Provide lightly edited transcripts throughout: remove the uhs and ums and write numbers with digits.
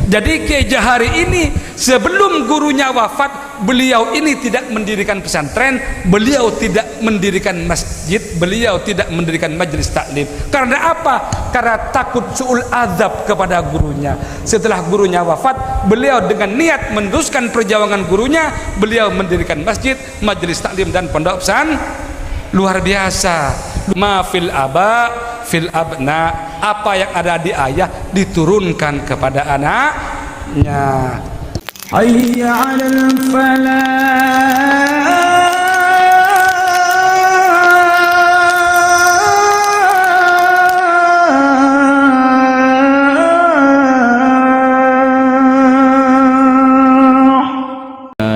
Jadi Kiai Jahari ini sebelum gurunya wafat, beliau ini tidak mendirikan pesantren, beliau tidak mendirikan masjid, beliau tidak mendirikan majelis taklim. Karena apa? Karena takut suul azab kepada gurunya. Setelah gurunya wafat, beliau dengan niat meneruskan perjuangan gurunya, beliau mendirikan masjid, majelis taklim dan pondok pesantren. Luar biasa. Ma fil aba fil abna, apa yang ada di ayah diturunkan kepada anaknya. Hayya 'alal falah.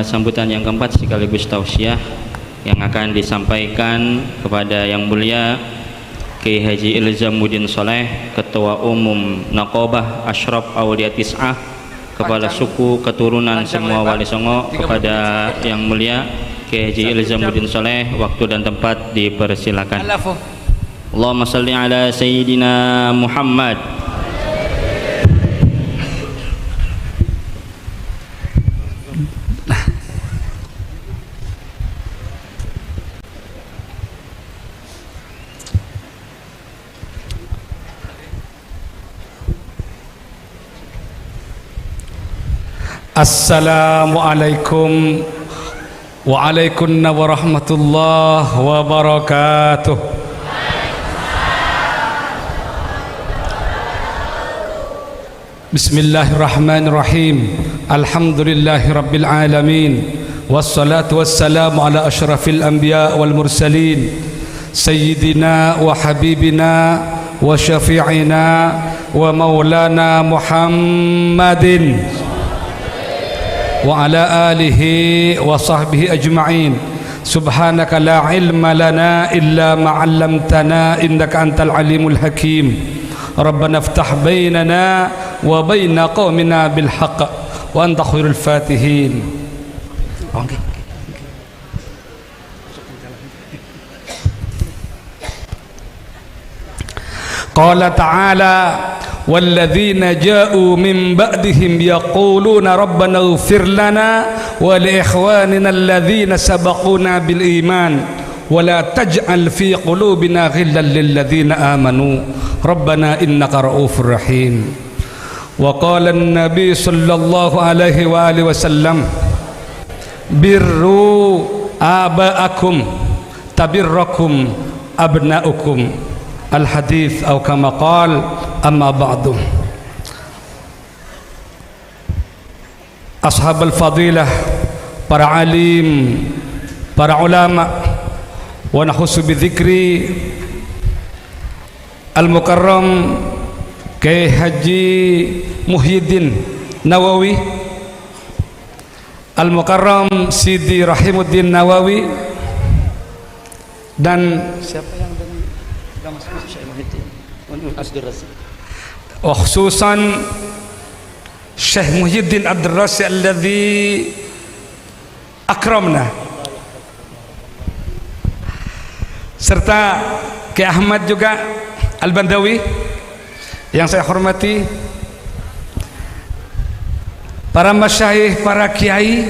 Sambutan yang keempat sekaligus tausiah yang akan disampaikan kepada yang mulia Kiai Haji Ilzamuddin Soleh, Ketua Umum Naqobah Ashraf Aulia Tis'ah, Kepala Suku Keturunan semua Wali Songo. Kepada yang mulia Kiai Haji Ilzamuddin Soleh, waktu dan tempat dipersilakan. Allahumma salli ala Sayyidina Muhammad. Assalamualaikum waalaikumsalam warahmatullahi wabarakatuh. Bismillahirrahmanirrahim. Alhamdulillahi rabbil alamin. Wassalatu wassalamu ala asyrafil anbiya wal mursalin, sayyidina wa habibina wa syafi'ina wa maulana Muhammadin wa ala alihi wa sahbihi ajma'in. Subhanaka la ilma lana illa ma 'allamtana innaka antal alimul hakim. Rabbana iftah bainana wa baina qaumina bil haqq wa anta khairul fatihin. Qala ta'ala والذين جاءوا من بعدهم يقولون ربنا اغفر لنا ولإخواننا الذين سبقونا بالإيمان ولا تجعل في قلوبنا غلا للذين آمنوا ربنا إنك رؤوف رحيم. وقال النبي صلى الله عليه وآله وسلم بروا آباءكم تبركم أبناؤكم الحديث أو كما قال. Amma ba'du. Ashabul fadilah, para alim, para ulama, wa nahusu bidzikri al-mukarram Kiai Haji Muhyiddin Nawawi, al-mukarram Sidi Rahimuddin Nawawi, dan siapa yang sudah masuk Syekh Muhyiddin Abdul Razik, wa khususan Syekh Muhyiddin Abdul Razik alladhi akramna, serta Kiai Ahmad juga Al-Bandawi yang saya hormati, para masyayikh, para kiai,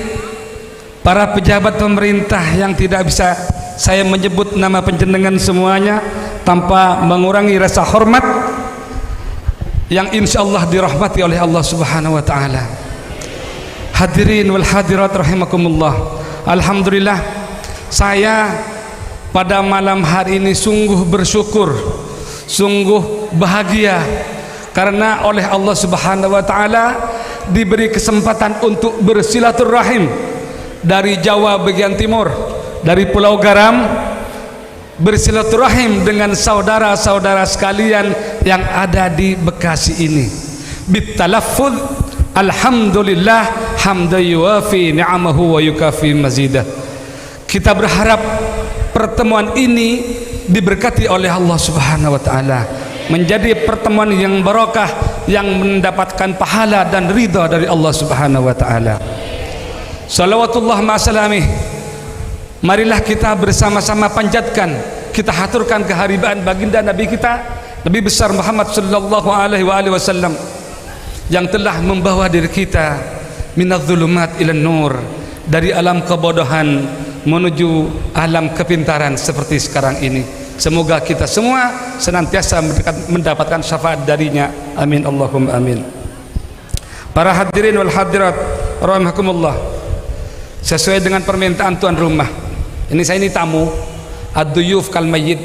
para pejabat pemerintah yang tidak bisa saya menyebut nama penjenengan semuanya tanpa mengurangi rasa hormat yang insyaallah dirahmati oleh Allah Subhanahu wa taala. Hadirin wal hadirat rahimakumullah. Alhamdulillah, saya pada malam hari ini sungguh bersyukur, sungguh bahagia karena oleh Allah Subhanahu wa taala diberi kesempatan untuk bersilaturahim dari Jawa bagian timur, dari Pulau Garam, bersilaturahim dengan saudara-saudara sekalian yang ada di Bekasi ini. Bitalaffuz alhamdulillah hamdan yuwafi ni'amahu wa yukafi mazidah. Kita berharap pertemuan ini diberkati oleh Allah Subhanahu wa taala, menjadi pertemuan yang barokah, yang mendapatkan pahala dan ridha dari Allah Subhanahu wa taala. Salawatullah ma'asalamih. Marilah kita bersama-sama panjatkan, kita haturkan keharibaan baginda Nabi kita, Nabi besar Muhammad sallallahu alaihi wasallam, yang telah membawa diri kita minadz-dzulumat ilan nur, dari alam kebodohan menuju alam kepintaran seperti sekarang ini. Semoga kita semua senantiasa mendapatkan syafaat darinya. Amin Allahumma amin. Para hadirin wal hadirat rahimakumullah, sesuai dengan permintaan tuan rumah, saya ini tamu, ad-duyuf kal mayyit.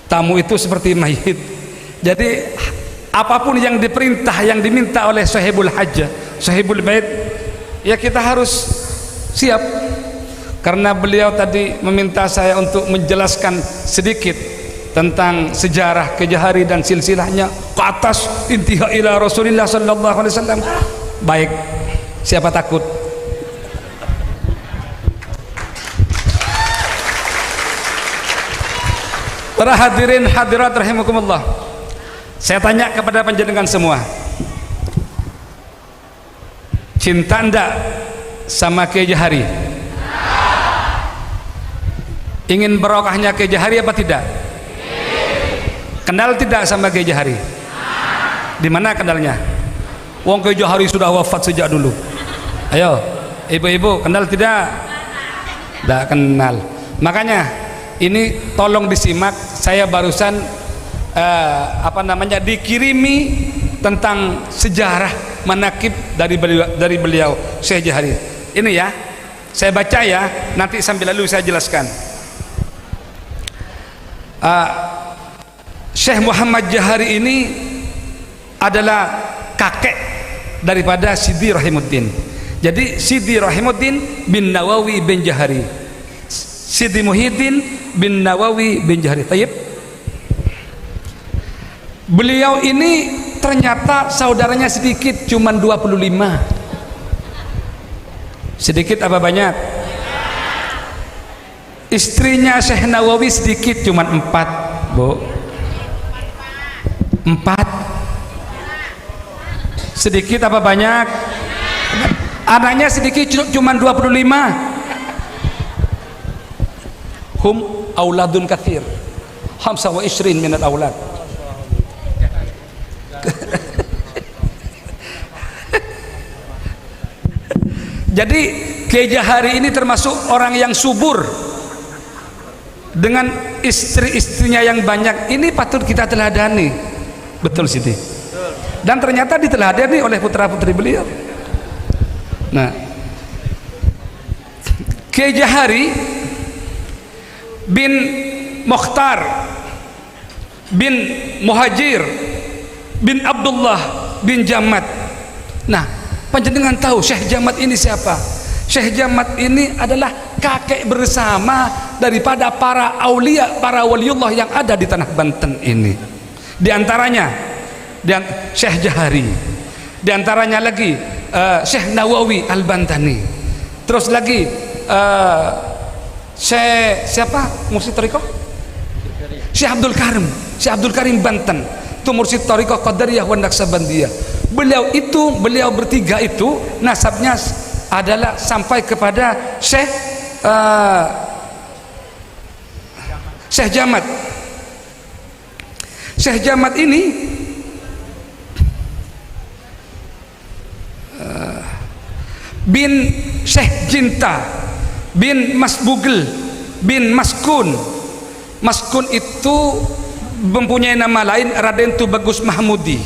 Tamu itu seperti mayit. Jadi apapun yang diperintah, yang diminta oleh sahibul hajjah, sahibul bait, ya kita harus siap. Karena beliau tadi meminta saya untuk menjelaskan sedikit tentang sejarah Kejahari dan silsilahnya ke atas intiha ila Rasulillah sallallahu alaihi wasallam. Baik, siapa takut? Para hadirin hadirat rahimakumullah, saya tanya kepada panjenengan semua, cinta ndak sama Kejahari? Ingin barokahnya Kejahari apa tidak? Kenal tidak sama Kejahari? Di mana kenalnya? Wong Kejahari sudah wafat sejak dulu. Ayo, ibu-ibu kenal tidak? Tidak kenal. Makanya ini tolong disimak. Saya barusan dikirimi tentang sejarah manakib dari beliau Syekh Jahari. Ini ya, saya baca ya, nanti sambil lalu saya jelaskan. Syekh Muhammad Jahari ini adalah kakek daripada Sidi Rahimuddin. Jadi Sidi Rahimuddin bin Nawawi bin Jahari, Sidi Muhyiddin bin Nawawi bin Jahari. Tayyib. Beliau ini ternyata saudaranya sedikit, cuma 25. Sedikit apa banyak? Istrinya Syekh Nawawi sedikit, cuma 4, Bu. 4. Sedikit apa banyak? Anaknya sedikit, cuma 25. Hum auladun kathir, 25 minal aulad. Jadi Kejahari ini termasuk orang yang subur dengan istri-istrinya yang banyak. Ini patut kita teladani. Betul Siti. Dan ternyata diteladani oleh putra-putri beliau. Nah, Kejahari bin Mukhtar bin Muhajir bin Abdullah bin Jamat. Nah, panjenengan tahu Syekh Jamat ini siapa? Syekh Jamat ini adalah kakek bersama daripada para aulia, para waliullah yang ada di tanah Banten ini. Di antaranya Syekh Jahari, di antaranya lagi Syekh Nawawi Al-Bantani, terus lagi Syekh siapa? Mursyid Thariqah? Syekh Abdul Karim, Syekh Abdul Karim Banten. Itu Mursyid Thariqah Qadariyah wa Naqsabandiyah. Beliau bertiga itu nasabnya adalah sampai kepada Syekh Jamat. Syekh Jamat ini bin Syekh Jinta bin Masbugel bin Maskun. Maskun itu mempunyai nama lain Raden Tubagus Mahmudi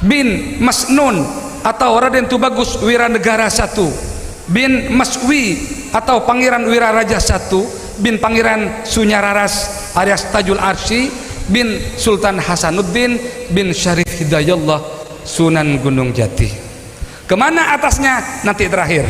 bin Masnun atau Raden Tubagus Wiranegara I bin Maswi atau Pangeran Wiraraja I bin Pangeran Sunyararas alias Tajul Arsy bin Sultan Hasanuddin bin Syarif Hidayallah Sunan Gunung Jati. Kemana atasnya nanti terakhir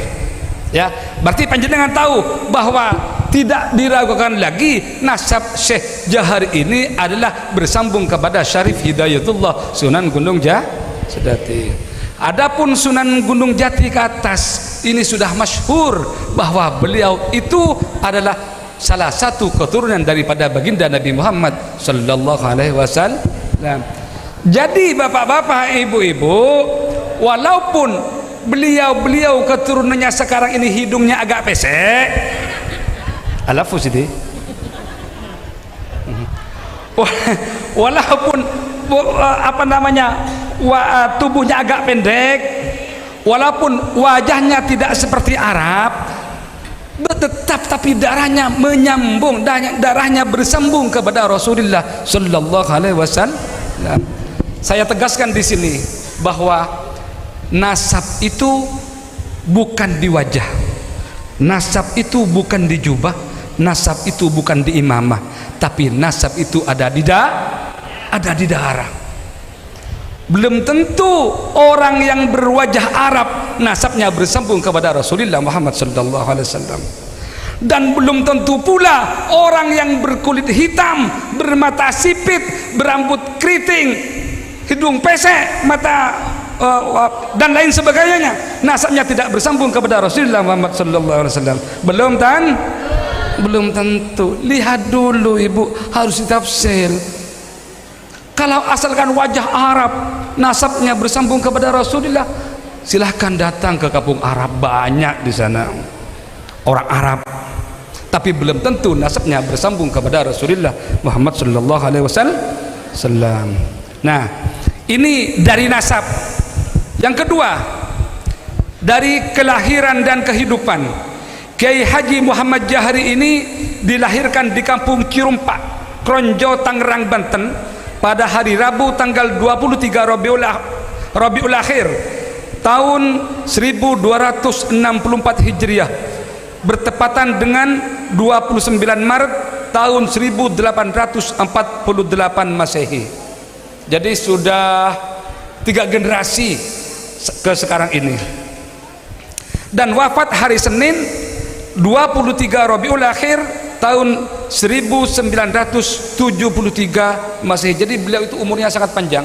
ya. Berarti panjenengan tahu bahwa tidak diragukan lagi nasab Syekh Jahari ini adalah bersambung kepada Syarif Hidayatullah Sunan Gunung Jati. Adapun Sunan Gunung Jati ke atas ini sudah masyhur bahwa beliau itu adalah salah satu keturunan daripada baginda Nabi Muhammad sallallahu alaihi wasallam. Jadi bapak-bapak, ibu-ibu, walaupun beliau keturunannya sekarang ini hidungnya agak pesek, alafus itu, walaupun tubuhnya agak pendek, walaupun wajahnya tidak seperti Arab, tetap tapi darahnya menyambung, darahnya bersambung kepada Rasulullah Sallallahu Alaihi Wasallam. Saya tegaskan di sini bahwa nasab itu bukan di wajah, nasab itu bukan di jubah, nasab itu bukan di imamah, tapi nasab itu ada di darah. Belum tentu orang yang berwajah Arab nasabnya bersambung kepada Rasulullah Muhammad Sallallahu Alaihi Wasallam, dan belum tentu pula orang yang berkulit hitam, bermata sipit, berambut keriting, hidung pesek, mata dan lain sebagainya, nasabnya tidak bersambung kepada Rasulullah Muhammad Sallallahu Alaihi Wasallam. Belum tentu. Lihat dulu ibu, harus ditafsir. Kalau asalkan wajah Arab nasabnya bersambung kepada Rasulullah, silahkan datang ke kampung Arab, banyak di sana orang Arab, tapi belum tentu nasabnya bersambung kepada Rasulullah Muhammad Sallallahu Alaihi Wasallam. Nah, ini dari nasab. Yang kedua, dari kelahiran dan kehidupan. Kiai Haji Muhammad Jahari ini dilahirkan di kampung Cirumpak, Kronjo, Tangerang, Banten pada hari Rabu tanggal 23 Rabiul Akhir tahun 1264 Hijriah, bertepatan dengan 29 Maret tahun 1848 Masehi. Jadi sudah 3 generasi ke sekarang ini. Dan wafat hari Senin 23 Rabiul Akhir tahun 1973 Masehi. Jadi beliau itu umurnya sangat panjang.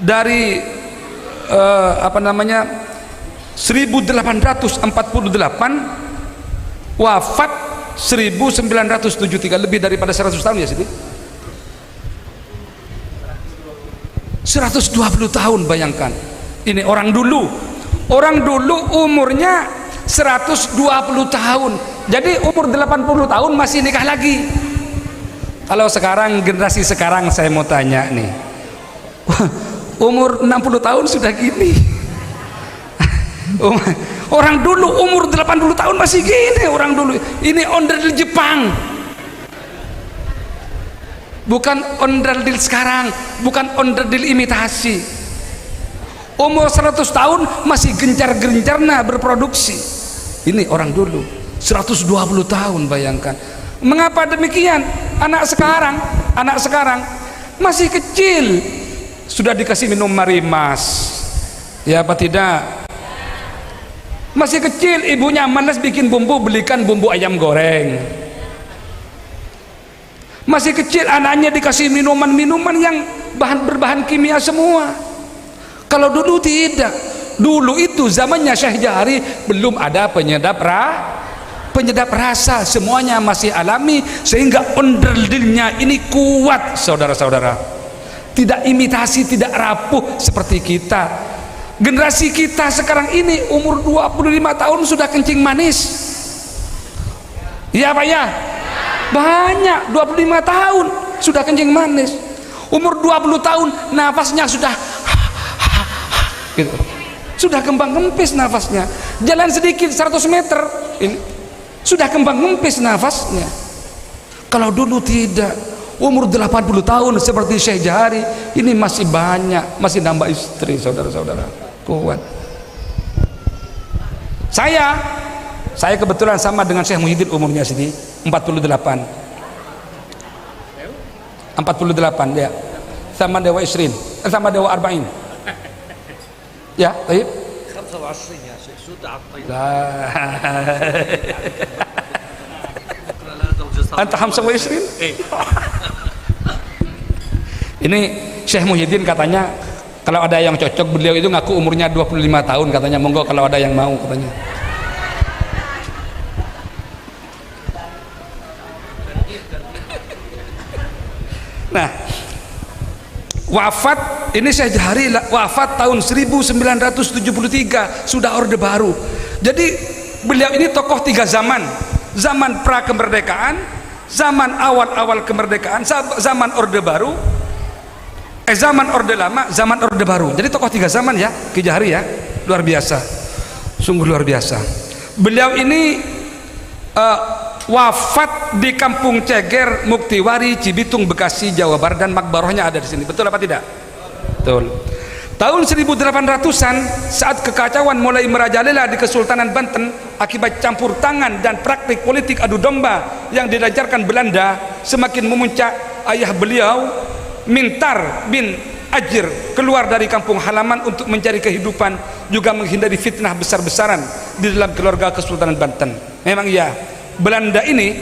Dari 1848 wafat 1973, lebih daripada 100 tahun ya Siti. 120 tahun, bayangkan. Ini orang dulu umurnya 120 tahun. Jadi umur 80 tahun masih nikah lagi. Kalau sekarang, generasi sekarang, saya mau tanya nih, umur 60 tahun sudah gini. Orang dulu umur 80 tahun masih gini. Orang dulu ini onderdil Jepang, bukan onderdil sekarang, bukan onderdil imitasi. Umur 100 tahun masih gencar-gencarnya berproduksi. Ini orang dulu 120 tahun, bayangkan. Mengapa demikian? Anak sekarang masih kecil sudah dikasih minum marimas, ya apa tidak? Masih kecil ibunya malas bikin bumbu, belikan bumbu ayam goreng. Masih kecil anaknya dikasih minuman-minuman yang berbahan kimia semua. Kalau dulu tidak. Dulu itu zamannya Syekh Jahari belum ada penyedap rasa, semuanya masih alami, sehingga onderdilnya ini kuat, saudara-saudara. Tidak imitasi, tidak rapuh seperti kita. Generasi kita sekarang ini umur 25 tahun sudah kencing manis. Iya Pak ya? Banyak, 25 tahun sudah kencing manis. Umur 20 tahun nafasnya sudah gitu. Sudah kembang kempis nafasnya. Jalan sedikit 100 meter ini sudah kembang kempis nafasnya. Kalau dulu tidak, umur 80 tahun seperti Syekh Jahari ini masih banyak, masih nambah istri, saudara-saudara. Kuat. Saya kebetulan sama dengan Syekh Muhyiddin umurnya sini 48 ya, sama Dewa Isrin, sama Dewa Arba'in ya, baik. 25 ya Syekh, sudah Anta 25. Ini Syekh Muhyiddin katanya kalau ada yang cocok, beliau itu ngaku umurnya 25 tahun katanya, monggo kalau ada yang mau katanya. Nah, wafat ini Syekh Jahari wafat tahun 1973, sudah Orde Baru. Jadi beliau ini tokoh 3 zaman. Zaman pra kemerdekaan, zaman awal-awal kemerdekaan, zaman Orde Baru, Zaman Orde Lama, zaman Orde Baru. Jadi tokoh 3 zaman ya, Ki Jahari ya, luar biasa, sungguh luar biasa. Beliau ini wafat di Kampung Ceger, Muktiwari, Cibitung, Bekasi, Jawa Barat, dan makbarohnya ada di sini. Betul apa tidak? Betul. Tahun 1800-an, saat kekacauan mulai merajalela di Kesultanan Banten akibat campur tangan dan praktik politik adu domba yang dilancarkan Belanda, semakin memuncak, ayah beliau Mintar bin Ajir keluar dari kampung halaman untuk mencari kehidupan, juga menghindari fitnah besar-besaran di dalam keluarga Kesultanan Banten. Memang ya, Belanda ini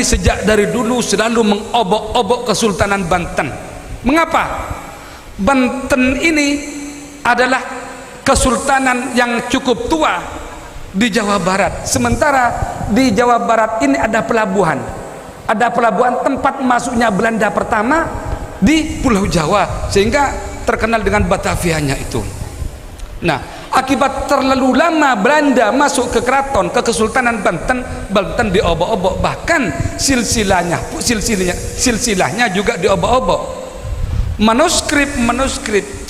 sejak dari dulu selalu mengobok-obok Kesultanan Banten. Mengapa? Banten ini adalah kesultanan yang cukup tua di Jawa Barat. Sementara di Jawa Barat ini ada pelabuhan tempat masuknya Belanda pertama di Pulau Jawa, sehingga terkenal dengan Batavianya itu. Nah, akibat terlalu lama Belanda masuk ke keraton, ke Kesultanan Banten diobok-obok, bahkan silsilahnya juga diobok-obok. Manuskrip,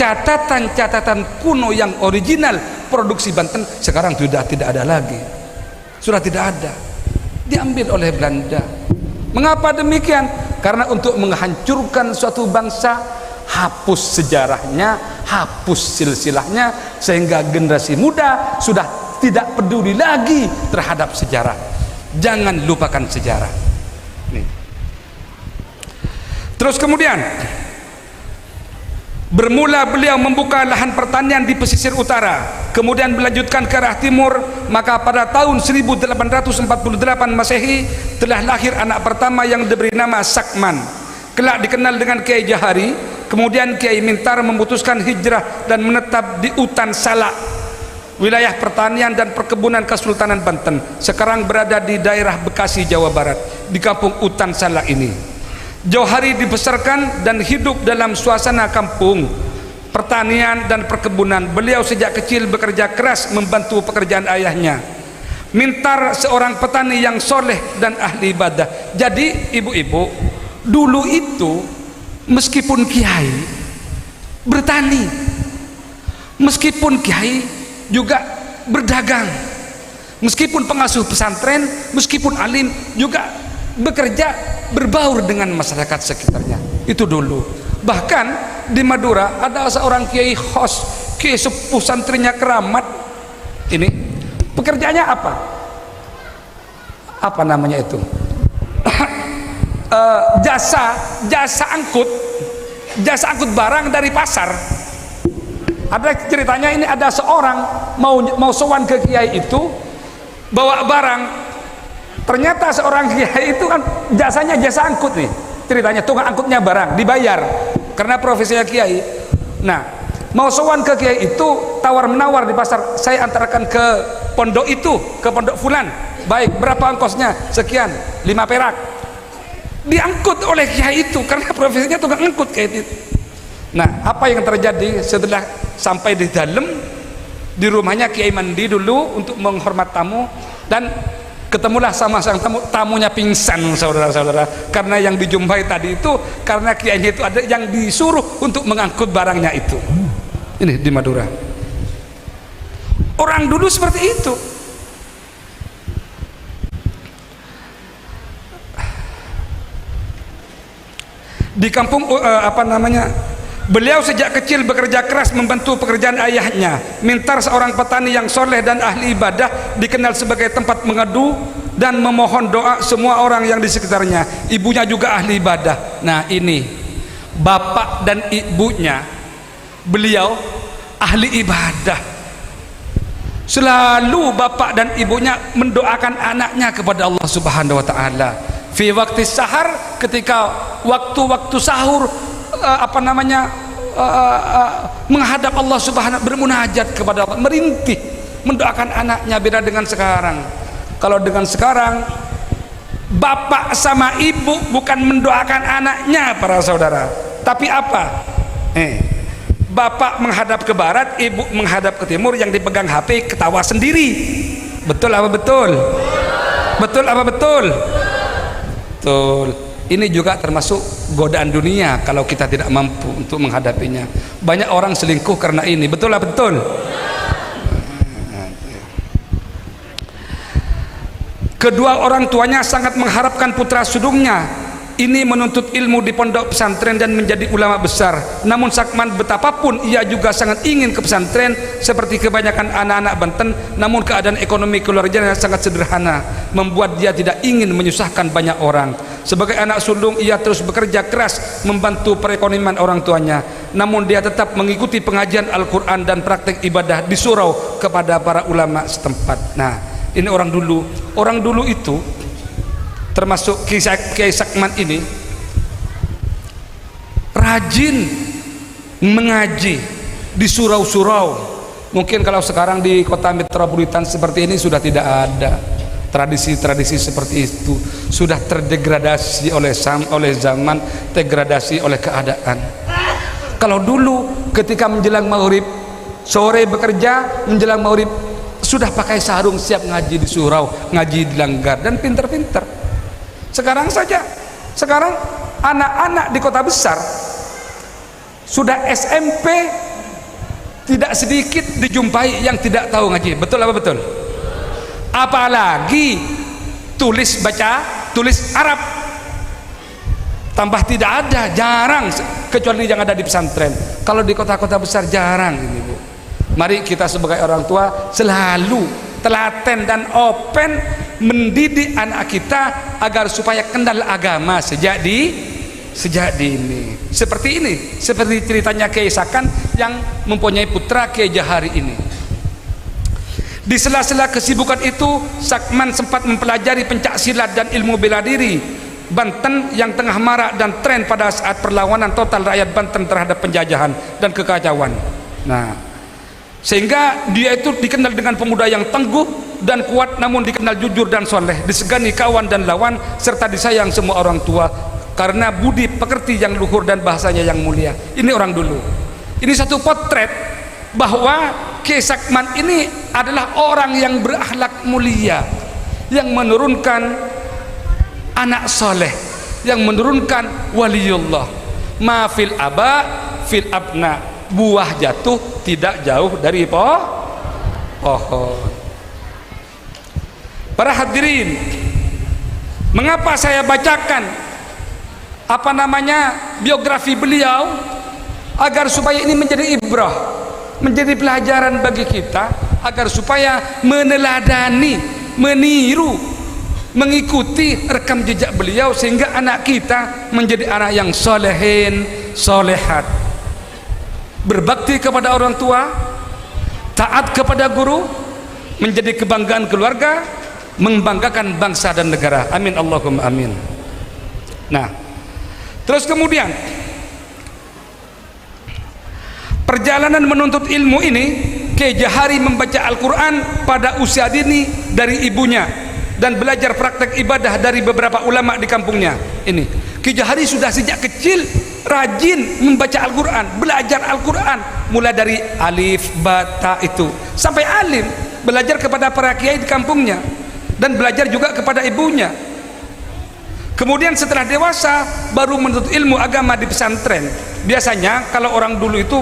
catatan kuno yang original produksi Banten sekarang sudah tidak ada lagi, sudah tidak ada, diambil oleh Belanda. Mengapa demikian? Karena untuk menghancurkan suatu bangsa, hapus sejarahnya, hapus silsilahnya, sehingga generasi muda sudah tidak peduli lagi terhadap sejarah. Jangan lupakan sejarah. Nih. Terus kemudian bermula beliau membuka lahan pertanian di pesisir utara, kemudian melanjutkan ke arah timur. Maka pada tahun 1848 Masehi telah lahir anak pertama yang diberi nama Sakman, kelak dikenal dengan Kiai Jahari. Kemudian Kiai Mintar memutuskan hijrah dan menetap di Utan Salak, wilayah pertanian dan perkebunan Kesultanan Banten. Sekarang berada di daerah Bekasi, Jawa Barat, di kampung Utan Salak ini. Jauhari dibesarkan dan hidup dalam suasana kampung, pertanian dan perkebunan. Beliau sejak kecil bekerja keras membantu pekerjaan ayahnya. Mintar seorang petani yang soleh dan ahli ibadah. Jadi ibu-ibu, dulu itu meskipun kiai bertani, meskipun kiai juga berdagang, meskipun pengasuh pesantren, meskipun alim juga bekerja, berbaur dengan masyarakat sekitarnya. Itu dulu. Bahkan di Madura ada seorang kiai khos, kiai sepuh santrinya keramat. Ini pekerjaannya apa? Apa namanya itu? Jasa angkut barang dari pasar. Ada ceritanya, ini ada seorang mau sowan ke kiai itu, bawa barang. Ternyata seorang kiai itu kan jasanya jasa angkut nih, ceritanya tukang angkutnya barang, dibayar karena profesinya kiai. Nah, mau sowan ke kiai itu, tawar menawar di pasar, saya antarkan ke pondok itu, ke pondok fulan. Baik, berapa ongkosnya? Sekian, 5 perak. Diangkut oleh kiai itu karena profesinya tukang angkut kayak itu. Nah, apa yang terjadi setelah sampai di dalam, di rumahnya kiai mandi dulu untuk menghormat tamu, dan ketemulah sama sang tamunya pingsan, saudara-saudara, karena yang dijumpai tadi itu karena kiainya itu ada yang disuruh untuk mengangkut barangnya itu. Ini di Madura. Orang dulu seperti itu. Di kampung beliau sejak kecil bekerja keras membantu pekerjaan ayahnya. Mintar seorang petani yang soleh dan ahli ibadah, dikenal sebagai tempat mengadu dan memohon doa semua orang yang di sekitarnya. Ibunya juga ahli ibadah. Nah, ini bapak dan ibunya beliau ahli ibadah. Selalu bapak dan ibunya mendoakan anaknya kepada Allah Subhanahu wa taala. Fi waktu sahar, ketika waktu-waktu sahur, menghadap Allah Subhanahu, bermunajat kepada Allah, merintih mendoakan anaknya. Beda dengan sekarang. Kalau dengan sekarang, bapak sama ibu bukan mendoakan anaknya, para saudara, tapi apa? Bapak menghadap ke barat, ibu menghadap ke timur, yang dipegang HP ketawa sendiri. Betul apa betul? Betul apa betul? Betul. Ini juga termasuk godaan dunia kalau kita tidak mampu untuk menghadapinya. Banyak orang selingkuh karena ini. Betul lah, betul. Kedua orang tuanya sangat mengharapkan putra sulungnya ini menuntut ilmu di pondok pesantren dan menjadi ulama besar. Namun Sakman betapapun ia juga sangat ingin ke pesantren seperti kebanyakan anak-anak Banten, namun keadaan ekonomi keluarganya sangat sederhana membuat dia tidak ingin menyusahkan banyak orang. Sebagai anak sulung ia terus bekerja keras membantu perekonomian orang tuanya, namun dia tetap mengikuti pengajian Al-Quran dan praktek ibadah di surau kepada para ulama setempat. Nah, ini orang dulu. Orang dulu itu termasuk Kiai Sakman ini rajin mengaji di surau-surau. Mungkin kalau sekarang di kota metropolitan seperti ini sudah tidak ada tradisi-tradisi seperti itu, sudah terdegradasi oleh zaman, degradasi oleh keadaan. Kalau dulu ketika menjelang maghrib, sore bekerja, menjelang maghrib sudah pakai sarung siap ngaji di surau, ngaji di langgar, dan pinter-pinter. Sekarang saja, sekarang anak-anak di kota besar sudah SMP tidak sedikit dijumpai yang tidak tahu ngaji. Betul apa betul? Apalagi tulis baca, tulis Arab tambah tidak ada, jarang, kecuali yang ada di pesantren. Kalau di kota-kota besar jarang ini, Bu. Mari kita sebagai orang tua selalu telaten dan open mendidik anak kita agar supaya kenal agama sejak dini. Seperti ini, seperti ceritanya Kiai Sakan yang mempunyai putra Kiai Jahari ini. Di sela-sela kesibukan itu, Sakman sempat mempelajari pencak silat dan ilmu bela diri Banten yang tengah marak dan tren pada saat perlawanan total rakyat Banten terhadap penjajahan dan kekacauan. Nah, sehingga dia itu dikenal dengan pemuda yang tangguh dan kuat, namun dikenal jujur dan soleh, disegani kawan dan lawan, serta disayang semua orang tua karena budi pekerti yang luhur dan bahasanya yang mulia. Ini orang dulu. Ini satu potret bahwa Kiai Sakman ini adalah orang yang berakhlak mulia, yang menurunkan anak soleh, yang menurunkan waliullah. Ma fil aba fil abna, buah jatuh tidak jauh dari pohon. Para hadirin, mengapa saya bacakan biografi beliau agar supaya ini menjadi ibrah, menjadi pelajaran bagi kita, agar supaya meneladani, meniru, mengikuti rekam jejak beliau sehingga anak kita menjadi anak yang solehin, solehat, berbakti kepada orang tua, taat kepada guru, menjadi kebanggaan keluarga, membanggakan bangsa dan negara. Amin Allahumma amin. Nah, terus kemudian perjalanan menuntut ilmu ini, Kiai Jahari membaca Al-Quran pada usia dini dari ibunya dan belajar praktek ibadah dari beberapa ulama di kampungnya. Ini Kiai Jahari sudah sejak kecil rajin membaca Al-Quran, belajar Al-Quran mulai dari alif, bata itu sampai alim, belajar kepada para kiai di kampungnya dan belajar juga kepada ibunya. Kemudian setelah dewasa baru menuntut ilmu agama di pesantren. Biasanya kalau orang dulu itu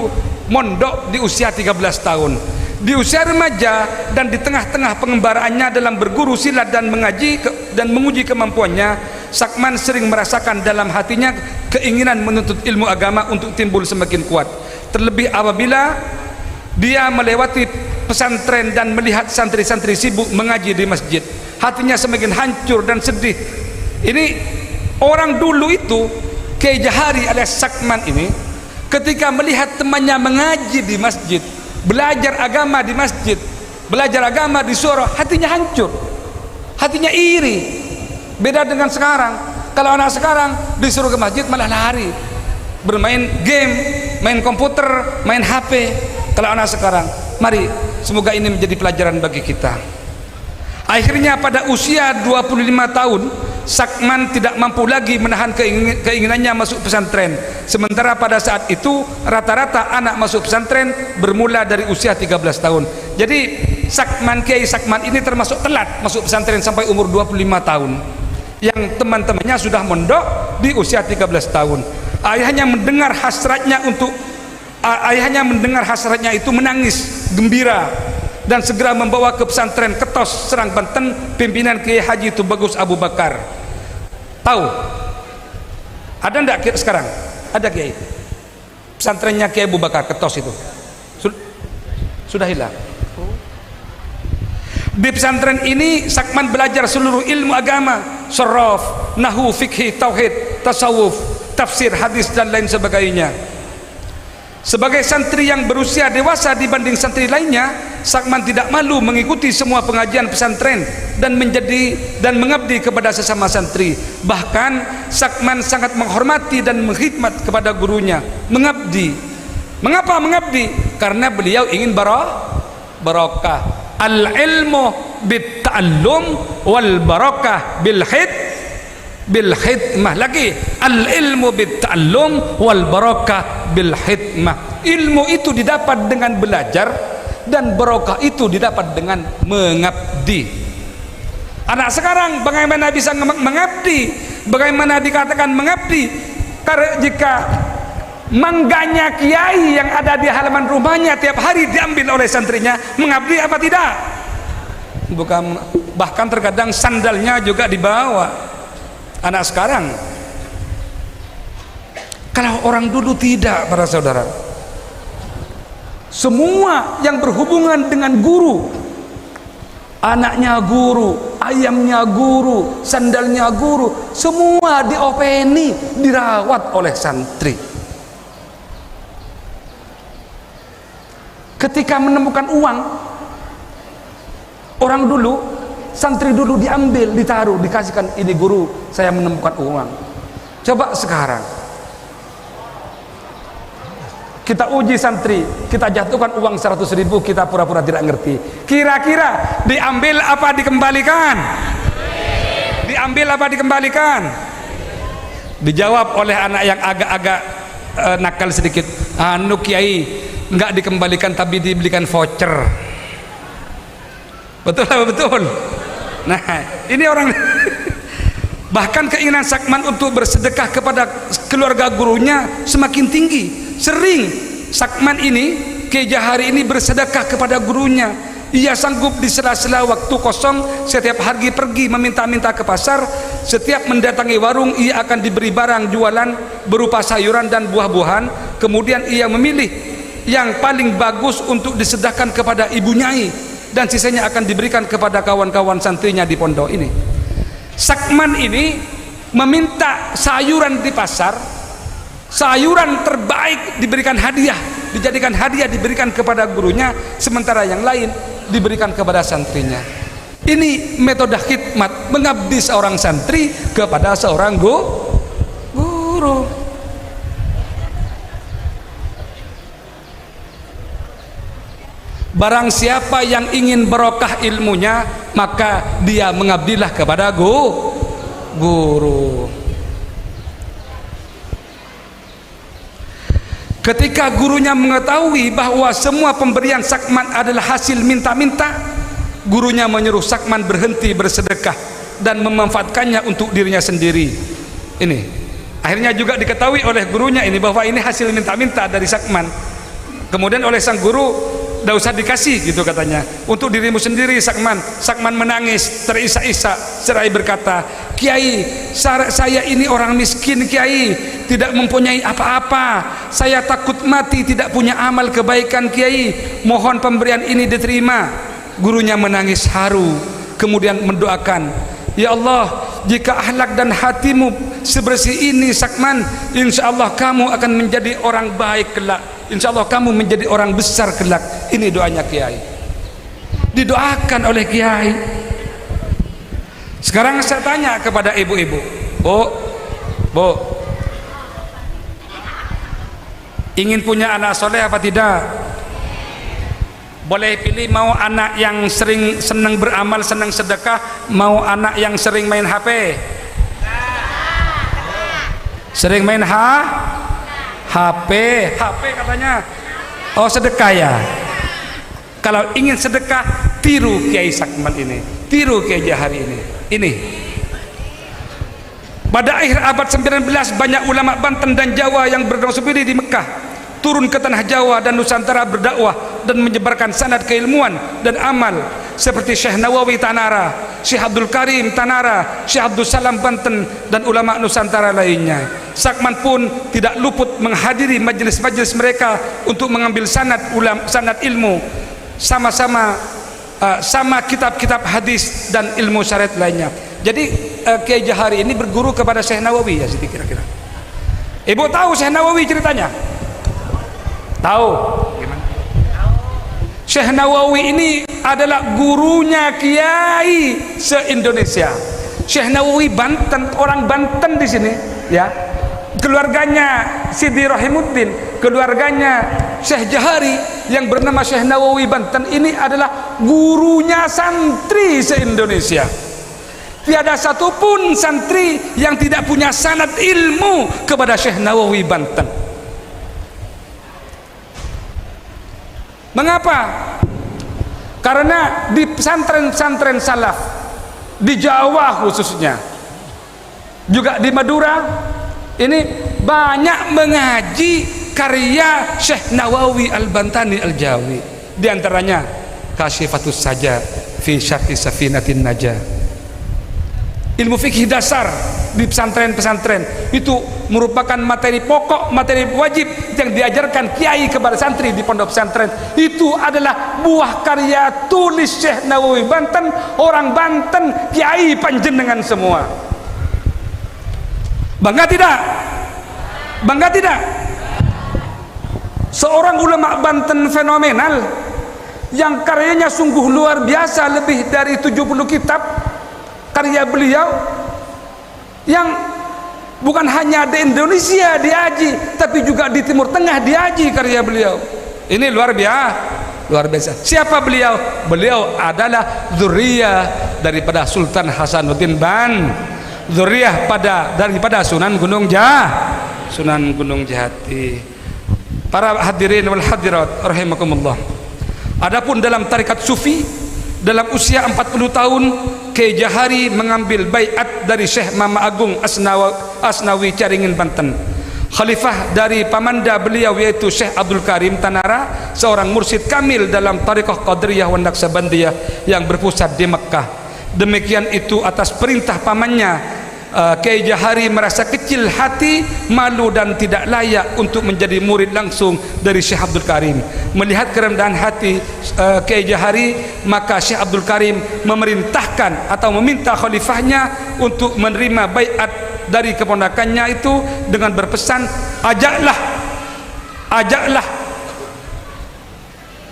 mondok di usia 13 tahun. Di usia remaja dan di tengah-tengah pengembaraannya dalam berguru silat dan mengaji dan menguji kemampuannya, Sakman sering merasakan dalam hatinya keinginan menuntut ilmu agama untuk timbul semakin kuat. Terlebih apabila dia melewati pesantren dan melihat santri-santri sibuk mengaji di masjid, hatinya semakin hancur dan sedih. Ini orang dulu itu, Kiai Jahari alias Sakman ini, ketika melihat temannya mengaji di masjid, belajar agama di masjid, belajar agama di surau, hatinya hancur, hatinya iri. Beda dengan sekarang. Kalau anak sekarang disuruh ke masjid malah lari, bermain game, main komputer, main HP. Kalau anak sekarang, mari semoga ini menjadi pelajaran bagi kita. Akhirnya pada usia 25 tahun Sakman tidak mampu lagi menahan keinginannya masuk pesantren. Sementara pada saat itu rata-rata anak masuk pesantren bermula dari usia 13 tahun. Jadi Kiai Sakman ini termasuk telat masuk pesantren sampai umur 25 tahun. Yang teman-temannya sudah mondok di usia 13 tahun. Ayahnya mendengar hasratnya itu menangis gembira dan segera membawa ke pesantren Ketos, Serang, Banten, pimpinan Kiai Haji Tubagus Abu Bakar. Tahu? Ada enggak sekarang? Ada Kiai? Pesantrennya Kiai Abu Bakar Ketos itu sudah hilang. Di pesantren ini Sakman belajar seluruh ilmu agama, sharaf, nahwu, fikih, tauhid, tasawuf, tafsir, hadis dan lain sebagainya. Sebagai santri yang berusia dewasa dibanding santri lainnya, Sakman tidak malu mengikuti semua pengajian pesantren dan mengabdi kepada sesama santri. Bahkan Sakman sangat menghormati dan menghormat kepada gurunya, mengabdi. Mengapa mengabdi? Karena beliau ingin barokah. Al-ilmu bit-ta'allum wal barakah bil hidmah. Lagi, al-ilmu bit-ta'allum wal barakah bil hidmah. Ilmu itu didapat dengan belajar dan barokah itu didapat dengan mengabdi. Anak sekarang bagaimana bisa mengabdi? Bagaimana dikatakan mengabdi? Karena jika mangganya kiai yang ada di halaman rumahnya tiap hari diambil oleh santrinya, mengabdi apa tidak? Bukan, bahkan terkadang sandalnya juga dibawa. Anak sekarang. Kalau orang dulu tidak, para saudara. Semua yang berhubungan dengan guru, anaknya guru, ayamnya guru, sandalnya guru, semua diopeni, dirawat oleh santri. Ketika menemukan uang, orang dulu, santri dulu diambil, ditaruh, dikasihkan, ini guru, saya menemukan uang. Coba sekarang kita uji santri, kita jatuhkan uang 100.000, kita pura-pura tidak ngerti. Kira-kira diambil apa dikembalikan? Diambil apa dikembalikan? Dijawab oleh anak yang agak-agak nakal sedikit, anu kiai, enggak dikembalikan tapi dibelikan voucher. Betul apa betul? Nah, ini orang bahkan keinginan Sakman untuk bersedekah kepada keluarga gurunya semakin tinggi. Sering Sakman ini, Kiai Jahari ini bersedekah kepada gurunya. Ia sanggup di sela-sela waktu kosong setiap hari pergi meminta-minta ke pasar. Setiap mendatangi warung, ia akan diberi barang jualan berupa sayuran dan buah-buahan. Kemudian ia memilih yang paling bagus untuk disedekahkan kepada ibu nyai, dan sisanya akan diberikan kepada kawan-kawan santrinya di pondok ini. Sakman ini meminta sayuran di pasar, sayuran terbaik diberikan hadiah, dijadikan hadiah, diberikan kepada gurunya, sementara yang lain diberikan kepada santrinya. Ini metode khidmat, mengabdi seorang santri kepada seorang guru. Barang siapa yang ingin barokah ilmunya, maka dia mengabdilah kepada guru. Ketika gurunya mengetahui bahwa semua pemberian Sakman adalah hasil minta-minta, gurunya menyuruh Sakman berhenti bersedekah dan memanfaatkannya untuk dirinya sendiri. Ini akhirnya juga diketahui oleh gurunya ini bahwa ini hasil minta-minta dari Sakman. Kemudian oleh sang guru, tidak usah dikasih gitu katanya, untuk dirimu sendiri Sakman. Sakman menangis terisak-isak seraya berkata, Kiai, saya ini orang miskin Kiai, tidak mempunyai apa-apa, saya takut mati tidak punya amal kebaikan Kiai, mohon pemberian ini diterima. Gurunya menangis haru, kemudian mendoakan, ya Allah, jika akhlak dan hatimu sebersih ini Sakman, insya Allah kamu akan menjadi orang baik kelak, insya Allah kamu menjadi orang besar kelak. Ini doanya Kiai, didoakan oleh Kiai. Sekarang saya tanya kepada ibu-ibu, Bu, ingin punya anak soleh apa tidak? Boleh pilih, mau anak yang sering senang beramal, senang sedekah, mau anak yang sering main HP? Sering main HP katanya. Oh, sedekah ya. Kalau ingin sedekah, tiru Kiai Sakman ini, tiru Kiai Jahari ini. Pada akhir abad 19 banyak ulama Banten dan Jawa yang berdomisili di Mekah turun ke tanah Jawa dan Nusantara berdakwah dan menyebarkan sanad keilmuan dan amal seperti Syekh Nawawi Tanara, Syekh Abdul Karim Tanara, Syekh Abdul Salam Banten dan ulama Nusantara lainnya. Sakman pun tidak luput menghadiri majelis-majelis mereka untuk mengambil sanad ilmu sama-sama sama kitab-kitab hadis dan ilmu syariat lainnya. Jadi Kiai Jahari ini berguru kepada Syekh Nawawi ya Siti kira-kira. Ibu tahu Syekh Nawawi ceritanya? Tahu? Gimana? Syekh Nawawi ini adalah gurunya kiai se-Indonesia. Syekh Nawawi Banten, orang Banten di sini, ya. Keluarganya Sidi Rahimuddin, keluarganya Syekh Jahari yang bernama Syekh Nawawi Banten ini adalah gurunya santri se-Indonesia. Tiada satupun santri yang tidak punya sanad ilmu kepada Syekh Nawawi Banten. Mengapa? Karena di pesantren-pesantren salaf di Jawa khususnya, juga di Madura ini banyak mengaji karya Syekh Nawawi Al-Bantani Al-Jawi. Di antaranya Kasyifatus Saja fi Syarhi Safinatin Najah. Ilmu fikih dasar di pesantren-pesantren itu merupakan materi pokok, materi wajib yang diajarkan kiai kepada santri di pondok pesantren. Itu adalah buah karya tulis Syekh Nawawi Banten, orang Banten, kiai panjenengan semua. Bangga tidak? Bangga tidak? Seorang ulama Banten fenomenal yang karyanya sungguh luar biasa, lebih dari 70 kitab karya beliau yang bukan hanya di Indonesia diaji, tapi juga di Timur Tengah diaji karya beliau. Ini luar biasa. Siapa beliau? Beliau adalah zuriyah daripada Sultan Hasanuddin Ban, zuriyah daripada Sunan Gunung Jati. Para hadirin wal hadirat rahimakumullah. Adapun dalam tarikat sufi, dalam usia 40 tahun Kiai Jahari mengambil baiat dari Syekh Mama Agung Asnawi Caringin Banten. Khalifah dari pamanda beliau yaitu Syekh Abdul Karim Tanara, seorang mursyid kamil dalam Tariqah Qadiriyah wa Naqsabandiyah yang berpusat di Mekkah. Demikian itu atas perintah pamannya, Kiai Jahari merasa kecil hati, malu dan tidak layak untuk menjadi murid langsung dari Syekh Abdul Karim. Melihat kerendahan hati Kiai Jahari, maka Syekh Abdul Karim memerintahkan atau meminta khalifahnya untuk menerima baiat dari keponakannya itu dengan berpesan, ajaklah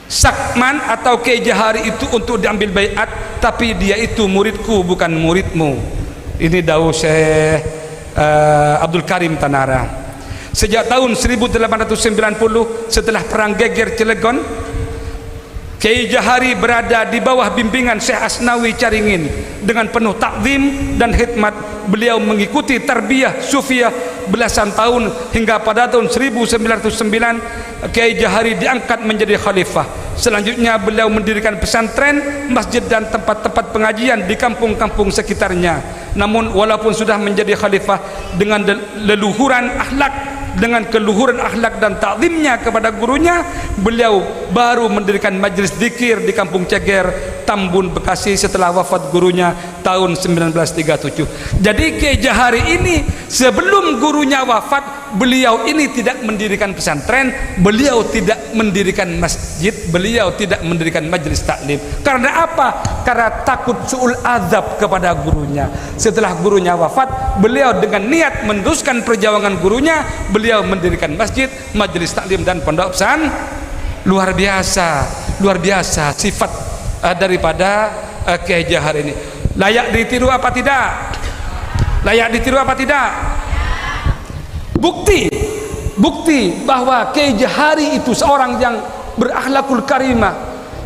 Sakman atau Kiai Jahari itu untuk diambil baiat, tapi dia itu muridku bukan muridmu. Ini dawuh Syekh Abdul Karim Tanara. Sejak tahun 1890 setelah perang geger Cilegon, Kiai Jahari berada di bawah bimbingan Syekh Asnawi Caringin. Dengan penuh takzim dan khidmat beliau mengikuti tarbiyah sufiah belasan tahun, hingga pada tahun 1909 Kiai Jahari diangkat menjadi khalifah. Selanjutnya beliau mendirikan pesantren, masjid dan tempat-tempat pengajian di kampung-kampung sekitarnya. Namun walaupun sudah menjadi khalifah dengan keluhuran akhlak dan takzimnya kepada gurunya, beliau baru mendirikan majlis zikir di Kampung Ceger, Tambun, Bekasi setelah wafat gurunya tahun 1937. Jadi Kiai Jahari ini sebelum gurunya wafat, beliau ini tidak mendirikan pesantren, beliau tidak mendirikan masjid, beliau tidak mendirikan majlis taklim. Karena apa? Karena takut su'ul azab kepada gurunya. Setelah gurunya wafat, beliau dengan niat meneruskan perjuangan gurunya, beliau mendirikan masjid, majelis taklim dan pondok pesantren. Luar biasa sifat daripada Kiai Jahari ini. Layak ditiru apa tidak? Bukti bahwa Kiai Jahari itu seorang yang berakhlakul karimah,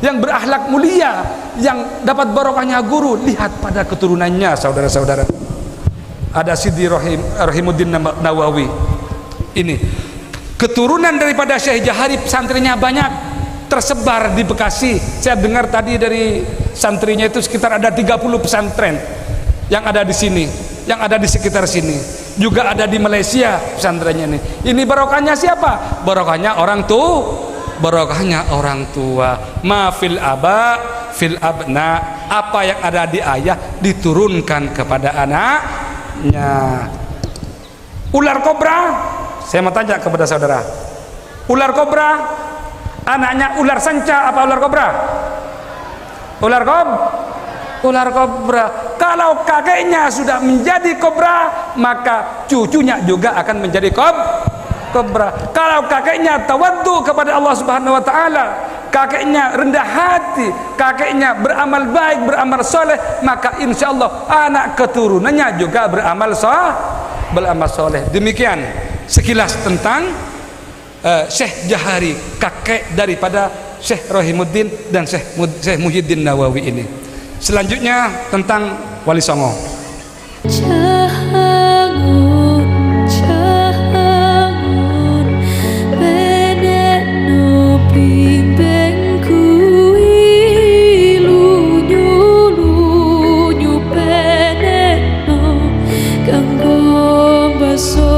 yang berakhlak mulia, yang dapat barokahnya guru. Lihat pada keturunannya, saudara-saudara. Ada Sidi Rahimuddin Nawawi. Ini keturunan daripada Syekh Jahari, santrinya banyak tersebar di Bekasi. Saya dengar tadi dari santrinya itu sekitar ada 30 pesantren yang ada di sini. yang ada di sekitar sini, juga ada di Malaysia pesantrennya ini. Ini barokahnya siapa? Barokahnya orang tua. Barokahnya orang tua. Ma fil aba fil abna, apa yang ada di ayah diturunkan kepada anaknya. Ular kobra, saya mau tanya kepada saudara, ular kobra anaknya ular sanca apa ular kobra? Ular kobra. Kalau kakeknya sudah menjadi kobra, maka cucunya juga akan menjadi kobra. Kalau kakeknya tawaddu kepada Allah Subhanahu wa taala, kakeknya rendah hati, kakeknya beramal baik, beramal soleh, maka insyaallah anak keturunannya juga beramal soleh. Demikian sekilas tentang Syekh Jahari, kakek daripada Syekh Rohimuddin dan Syekh Muhyiddin Nawawi ini. Selanjutnya tentang Wali Songo. So